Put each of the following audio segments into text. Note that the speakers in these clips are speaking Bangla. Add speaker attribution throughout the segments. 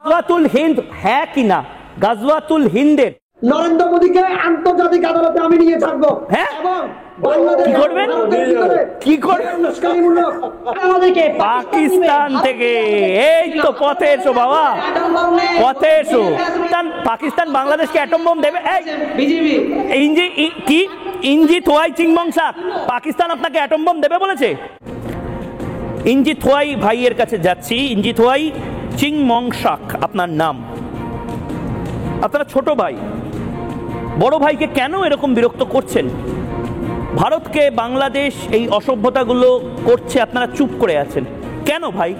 Speaker 1: গাজওয়াতুল হিন্দ হ্যাঁ কিনা? গাজওয়াতুল হিন্দের
Speaker 2: নরেন্দ্র মোদীকে আন্তর্জাতিক আদালতে আমি নিয়ে থাকবো।
Speaker 1: হ্যাঁ,
Speaker 2: এবং বাংলাদেশ
Speaker 1: কি করবেন? পাকিস্তান থেকে এই তো পথে এসো বাবা, পথে এসো। পাকিস্তান বাংলাদেশকে অ্যাটম বোম দেবে? ইঞ্জি থোয়াই চিংমং শাক, পাকিস্তান আপনাকে অ্যাটম বোম দেবে বলেছে? ইঞ্জি থোয়াই ভাইয়ের কাছে যাচ্ছি। ইঞ্জি থোয়াই চিংমং শাক আপনার নাম। আপনারা ছোট ভাই, বড় ভাইকে কেন এরকম বিরক্ত করছেন? ভারতকে বাংলাদেশ এই অসভ্যতাগুলো করছে, আপনারা চুপ করে আছেন কেন ভাই?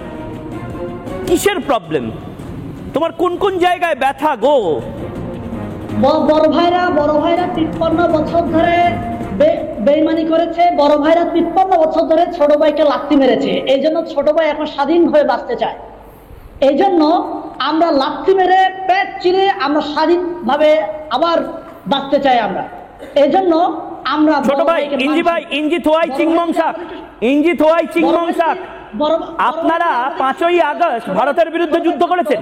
Speaker 1: কিসের প্রবলেম? তোমার কোন কোন জায়গায় ব্যথা গো?
Speaker 3: বড় ভাইরা 53 বছর ধরে বেইমানি করেছে। বড় ভাইরা 53 বছর ধরে ছোট ভাইকে লাথি মেরেছে। এই জন্য ছোট ভাই এখন স্বাধীন হয়ে বাঁচতে চায়। এই জন্য আমরা লাথি মেরে পেট চিরে আমরা স্বাধীনভাবে আবার বাঁচতে চাই। আমরা এই জন্য আমরা
Speaker 1: ছোট ভাই ইঞ্জি থোয়াই চিংমং শাক, ইঞ্জি থোয়াই চিংমং শাক, আপনারা 5ই আগস্ট ভারতের বিরুদ্ধে যুদ্ধ করেছেন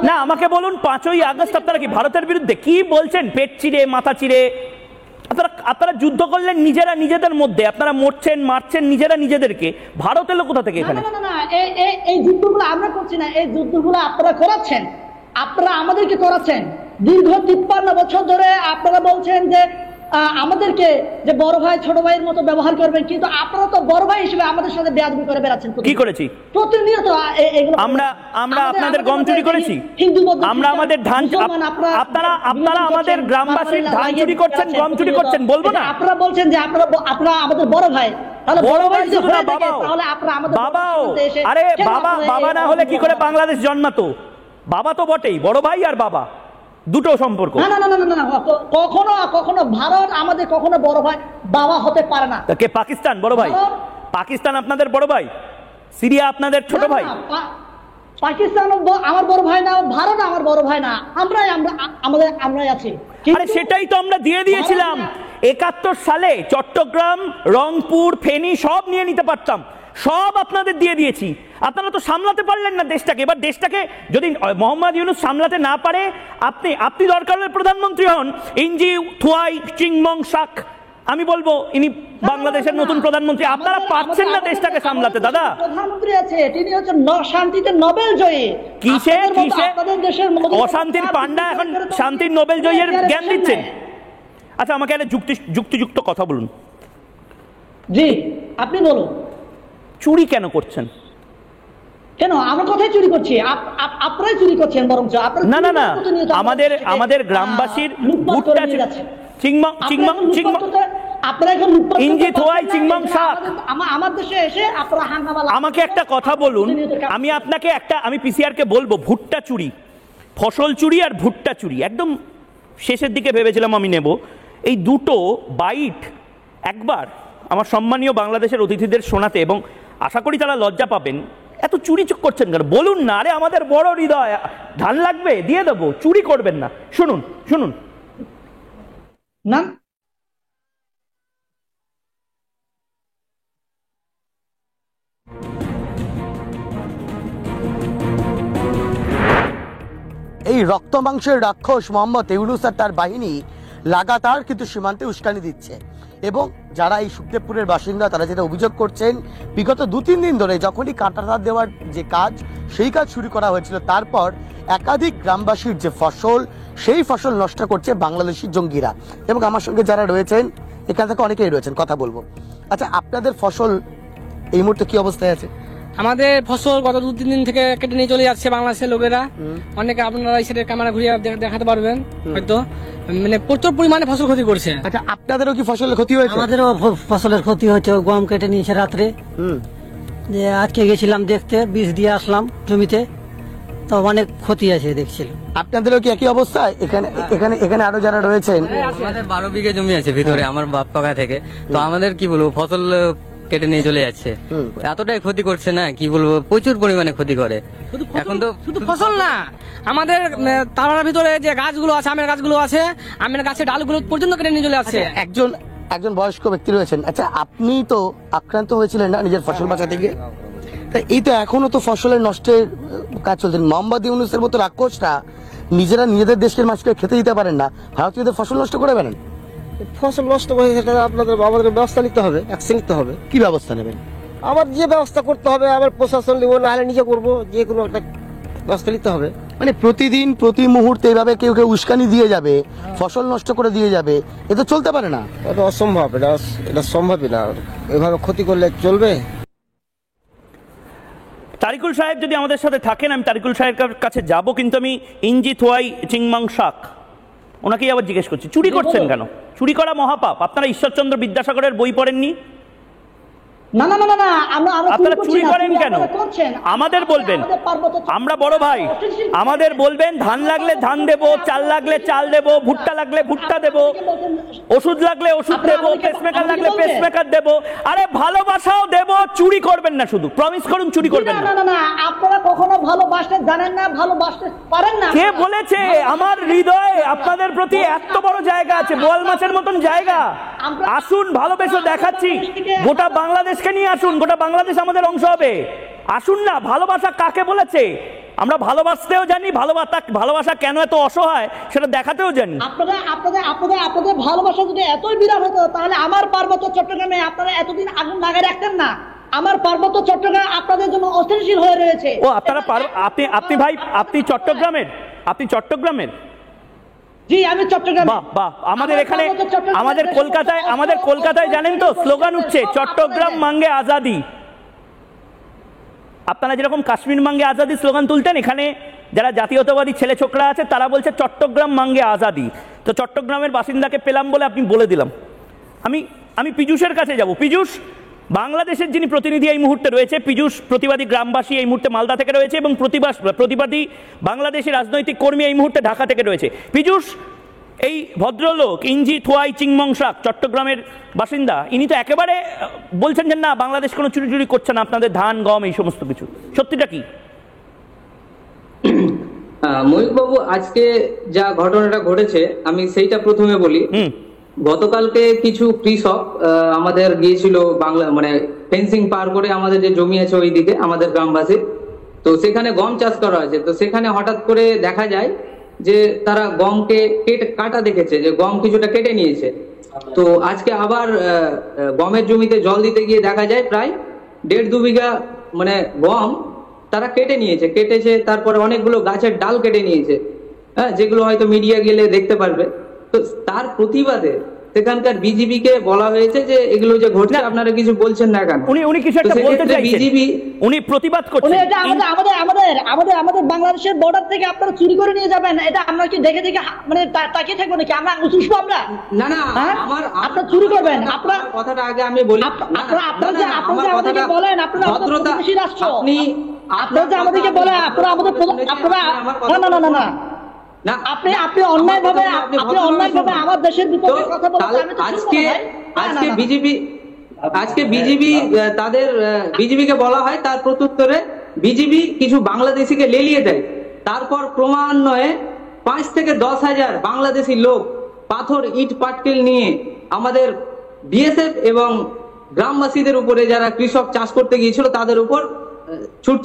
Speaker 1: না? আমাকে বলুন, 5ই আগস্ট আপনারা কি ভারতের বিরুদ্ধে? কি বলছেন? পেট চিরে মাথা চিরে আপনারা যুদ্ধ করলেন নিজেরা নিজেদের মধ্যে, আপনারা মরছেন মারছেন নিজেরা নিজেদেরকে। ভারত এলো কোথা থেকে এখানে?
Speaker 3: এই যুদ্ধগুলো আমরা করছি না, এই যুদ্ধগুলো আপনারা করাচ্ছেন, আপনারা আমাদেরকে করাচ্ছেন। দীর্ঘ 53 বছর ধরে আপনারা বলছেন যে আমাদেরকে যে বড় ভাই ছোট ভাইয়ের মতো ব্যবহার করবেন, কিন্তু আপনারা তো বড় ভাই হিসেবে আমাদের সাথে বেয়াদবি করে বেড়াচ্ছেন। কি করেছি? প্রতিনিয়ত
Speaker 1: আমরা আপনাদের গম চুরি করেছি, আমরা আমাদের ধান, আপনারা আমাদের গ্রামবাসীর ধান চুরি করছেন, গম চুরি করছেন, বলবো না?
Speaker 3: আপনারা বলছেন যে আপনারা আমাদের বড় ভাই, তাহলে
Speaker 1: বড় ভাই শুধু না, বাবাও। আরে বাবা না হলে কি করে বাংলাদেশ জন্মাতো? বাবা তো বটেই, বড় ভাই আর বাবা দুটো সম্পর্ক।
Speaker 3: না, কখনো ভারত আমাদের কখনো বড় ভাই বাবা হতে পারে না।
Speaker 1: কে পাকিস্তান বড় ভাই? পাকিস্তান আপনাদের বড় ভাই, সিরিয়া আপনাদের ছোট ভাই।
Speaker 3: পাকিস্তান আমার বড় ভাই না, ভারত আমার বড় ভাই না, আমরাই আছি।
Speaker 1: আরে সেটাই তো আমরা দিয়ে দিয়েছিলাম 71 সালে। চট্টগ্রাম, রংপুর, ফেনী সব নিয়ে নিতে পারতাম, সব আপনাদের দিয়ে দিয়েছি। আপনারা তো সামলাতে পারলেন না দেশটাকে। এবার দেশটাকে যদি মোহাম্মদ ইউনূস সামলাতে না পারে, আপনি দরকার হলে প্রধানমন্ত্রী হন। ইঞ্জি থোয়াই চিংমং শাক, আমি বলবো ইনি বাংলাদেশের নতুন প্রধানমন্ত্রী। আপনারা পারছেন না দেশটাকে সামলাতে দাদা।
Speaker 3: প্রধানমন্ত্রী আছে, তিনি হচ্ছেন শান্তিতে নোবেল জয়ী।
Speaker 1: কিসে অশান্তির পান্ডা এখন শান্তির নোবেল জয়ীর জ্ঞান দিচ্ছেন? আচ্ছা, আমাকে একটা যুক্তিযুক্ত কথা বলুন।
Speaker 3: জি, আপনি বলুন।
Speaker 1: চুরি কেন করছেন?
Speaker 3: কেন আমরা কোথায় চুরি করছি? আপনারাই চুরি করছেন বরঞ্চ।
Speaker 1: না, আমাদের গ্রামবাসীর ভুট্টা চিংমং
Speaker 3: আপনারা এখন
Speaker 1: ইঞ্জি থোয়াই চিংমং শাক।
Speaker 3: আমার দেশে এসে আপনারা হাঙ্গামা।
Speaker 1: আমাকে একটা কথা বলুন, আমি পিসিআর কে বলবো, ভুট্টা চুরি, ফসল চুরি আর ভুট্টা চুরি একদম শেষের দিকে ভেবেছিলাম আমি নেব। এই দুটো বাইট একবার আমার সম্মানীয় বাংলাদেশের অতিথিদের শোনাতে, এবং আশা করি তারা লজ্জা পাবেন। এত চুরি করছেন কেন বলুন না? আরে আমাদের বড় হৃদয়, ধান লাগবে দিয়ে দেবো, চুরি করবেন না। শুনুন
Speaker 3: না,
Speaker 2: এই রক্ত মাংসের রাক্ষস মোহাম্মদ ইউনূস আর তার বাহিনী লাগাতার কিন্তু সীমান্তে উস্কানি দিচ্ছে। এবং যারা এই সুখদেবপুরের বাসিন্দা তারা যেটা অভিযোগ করছেন, বিগত 2-3 দিন ধরে যখনই কাঁটাতার দেওয়ার যে কাজ, সেই কাজ শুরু করা হয়েছিল, তারপর একাধিক গ্রামবাসীর যে ফসল, সেই ফসল নষ্ট করছে বাংলাদেশি জঙ্গিরা। এবং আমার সঙ্গে যারা রয়েছেন এখান থেকে অনেকেই রয়েছেন, কথা বলবো। আচ্ছা, আপনাদের ফসল এই মুহূর্তে কি অবস্থায় আছে?
Speaker 4: আমাদের ফসল গত 2-3 দিন থেকে কেটে নিয়ে চলে যাচ্ছে বাংলাদেশের লোকেরা। অনেকে আপনারা এই সাইডের ক্যামেরা ঘুরিয়ে দেখাতে পারবেন, হয়তো মানে প্রচুর পরিমাণে ফসল ক্ষতি করছে।
Speaker 2: আচ্ছা, আপনাদেরও কি ফসলের ক্ষতি হয়েছে?
Speaker 5: আমাদেরও ফসলের ক্ষতি হয়েছে, গম কেটে নিয়েছে রাত্রে। যে আজকে গেছিলাম দেখতে, বীজ দিয়ে আসলাম জমিতে, তো অনেক ক্ষতি আছে দেখছিলাম।
Speaker 2: আপনাদেরও কি একই অবস্থা? এখানে আরো যারা রয়েছেন,
Speaker 6: আমাদের 12 বিঘা জমি আছে ভিতরে আমার বাপ কাকা থেকে, তো আমাদের কি বলবো ফসল কেটে নিয়ে চলে যাচ্ছে। এতটাই ক্ষতি করছে না, কি বলবো, প্রচুর পরিমাণে ক্ষতি করে। এখন তো
Speaker 4: শুধু ফসল না, আমাদের তার ভিতরে যে গাছগুলো আছে, আমের গাছগুলো আছে, আমের গাছের ডালগুলো পর্যন্ত কেটে নিয়ে চলে যাচ্ছে।
Speaker 2: একজন বয়স্ক ব্যক্তি রয়েছেন। আচ্ছা, আপনি তো আক্রান্ত হয়েছিলেন না নিজের ফসল বাঁচাতে গিয়ে? তা এই তো এখনো তো ফসলের নষ্টের কাজ চলছে। মোহাম্মদ ইউনূসের মতো রাক্ষসরা নিজেরা নিজেদের দেশের মানুষকে খেতে দিতে পারেন না, ভারতীয়দের ফসল নষ্ট করে বেড়ান।
Speaker 7: ফসল নষ্ট করে সেটা আপনাদের আমাদের ব্যবস্থা নিতে হবে, অ্যাকশন নিতে হবে।
Speaker 2: কি ব্যবস্থা নেবেন?
Speaker 7: আবার যে ব্যবস্থা করতে হবে, আবার প্রশাসন নিব, না হলে নিজে করবো, যে কোনো একটা ব্যবস্থা নিতে হবে।
Speaker 2: মানে প্রতিদিন প্রতি মুহূর্তে এইভাবে কেউ কেউ উস্কানি দিয়ে যাবে, ফসল নষ্ট করে দিয়ে যাবে, এ তো চলতে পারে না।
Speaker 7: এটা অসম্ভব, এটা সম্ভবই না। এভাবে ক্ষতি করলে চলবে?
Speaker 1: তারিকুল সাহেব যদি আমাদের সাথে থাকেন, আমি তারিকুল সাহেবের কাছে যাব, কিন্তু আমি ইঞ্জি থোয়াই চিংমাং শাক ওনাকেই আবার জিজ্ঞেস করছি, চুরি করছেন কেন? চুরি করা মহাপাপ। আপনারা ঈশ্বরচন্দ্র বিদ্যাসাগরের বই পড়েননি?
Speaker 3: না না না না না,
Speaker 1: আপনারা চুরি করেন কেন? আমাদের বলবেন, আমরা বড় ভাই, আমাদের বলবেন ধান লাগলে ধান দেব, চাল লাগলে চাল দেব, ভুট্টা লাগলে ভুট্টা দেব, ওষুধ লাগলে ওষুধ দেব, পেসমেকার লাগলে পেসমেকার দেব। আরে ভালোবাসাও দেব, চুরি করবেন না, শুধু প্রমিস করুন চুরি করবেন
Speaker 3: না
Speaker 1: না।
Speaker 3: না না, আপনারা কখনো ভালোবাসতে জানেন না, ভালোবাসতে পারেন না।
Speaker 1: কে বলেছে? আমার হৃদয়ে আপনাদের প্রতি এত বড় জায়গা আছে, বোয়াল মাছের মতন জায়গা। আসুন, ভালোবেসে দেখাচ্ছি, গোটা বাংলাদেশকে নিয়ে আসুন, গোটা বাংলাদেশ আমাদের অংশ হবে। আসুন না, ভালোবাসা কাকে বলেছে? আমরা ভালোবাসতেও জানি, ভালোবাসা কেন এত অসহায় সেটা দেখাতেও জানি।
Speaker 3: আপনাদের ভালোবাসা যদি এতই বিরাট হতো, তাহলে আমার পার্বত্য চট্টগ্রামে আপনারা এতদিন আগুন লাগায় রাখতেন না। আমার পার্বত্য চট্টগ্রাম আপনাদের জন্য অস্থিতিশীল হয়ে রয়েছে।
Speaker 1: ও আপনারা আপনি ভাই, আপনি চট্টগ্রামের?
Speaker 3: জি, আমি চট্টগ্রাম।
Speaker 1: বাহ বাহ, আমাদের এখানে, আমাদের কলকাতায় জানেন তো স্লোগান উঠছে, চট্টগ্রাম মাঙ্গে আজাদি। আপনারা যেরকম কাশ্মীর মাঙ্গে আজাদি স্লোগান তুলতেন, এখানে যারা জাতীয়তাবাদী ছেলে ছোকরা আছে তারা বলছে চট্টগ্রাম মাঙ্গে আজাদি। তো চট্টগ্রামের বাসিন্দাকে পেলাম বলে আপনি বলে দিলাম। আমি পীযূষের কাছে যাব। পীযূষ, বাংলাদেশের যিনি প্রতিনিধি এই মুহূর্তে রয়েছে, পীযূষ প্রতিবাদী গ্রামবাসী এই মুহূর্তে মালদা থেকে রয়েছে, এবং প্রতিবাদী বাংলাদেশি রাজনৈতিক কর্মী এই মুহূর্তে ঢাকা থেকে রয়েছে। পীযূষ, এই ভদ্রলোক ইঞ্জি থোয়াই চিংমং শাক চট্টগ্রামের বাসিন্দা, ইনি তো একেবারে বলছেন যে না, বাংলাদেশ কোনো চুরি চুরি করছে না, আপনাদের ধান গম এই সমস্ত কিছু। সত্যিটা কি?
Speaker 8: ময়ূকবাবু, আজকে যা ঘটনাটা ঘটেছে আমি সেইটা প্রথমে বলি। গতকালকে কিছু কৃষক আমাদের গিয়েছিল বাংলা, মানে ফেন্সিং পার করে আমাদের যে জমি আছে ওইদিকে আমাদের গ্রামবাসী, তো সেখানে গম চাষ করা হয়েছে। তো সেখানে হঠাৎ করে দেখা যায় যে তারা গমকে কাটা দেখেছে, যে গম কিছুটা কেটে নিয়েছে। তো আজকে আবার গমের জমিতে জল দিতে গিয়ে দেখা যায় প্রায় 1.5-2 বিঘা মানে গম তারা কেটেছে। তারপরে অনেকগুলো গাছের ডাল কেটে নিয়েছে, হ্যাঁ, যেগুলো হয়তো মিডিয়া গেলে দেখতে পারবে। তো তার প্রতিবাদে সেখানকার বিজিবি কে বলা হয়েছে যে এগুলো যে ঘটছে আপনারা কিছু বলছেন না কেন।
Speaker 1: উনি কিছু একটা বলতে চাইছেন, বিজিবি উনি প্রতিবাদ করছেন।
Speaker 3: এটা আমাদের বাংলাদেশের বর্ডার থেকে আপনারা চুরি করে নিয়ে যাবেন, এটা আমরা কি দেখে মানে তাকিয়ে থাকবো নাকি? আমরা উঠবো? আমরা
Speaker 8: না না,
Speaker 3: আপনারা চুরি করবেন। আপনারা
Speaker 8: কথাটা আগে আমি বলি,
Speaker 3: আপনারা যে আমাদেরকে বলেন আপনারা প্রতিবেশী রাষ্ট্র, আপনারা যে আমাদেরকে বলেন আপনারা না না, আপনি অন্যায়ভাবে আমার দেশের বিপক্ষে কথা বলছেন।
Speaker 8: আজকে বিজিবি তাদের বিজিবিকে বলা হয়, তার প্রত্যুত্তরে বিজিবি কিছু বাংলাদেশিকে লেলিয়ে দেয়। তারপর ক্রমান্বয়ে 5 থেকে 10 হাজার বাংলাদেশি লোক পাথর ইট পাটকেল নিয়ে আমাদের বিএসএফ এবং গ্রামবাসীদের উপরে, যারা কৃষক চাষ করতে গিয়েছিল তাদের উপর ছুটতে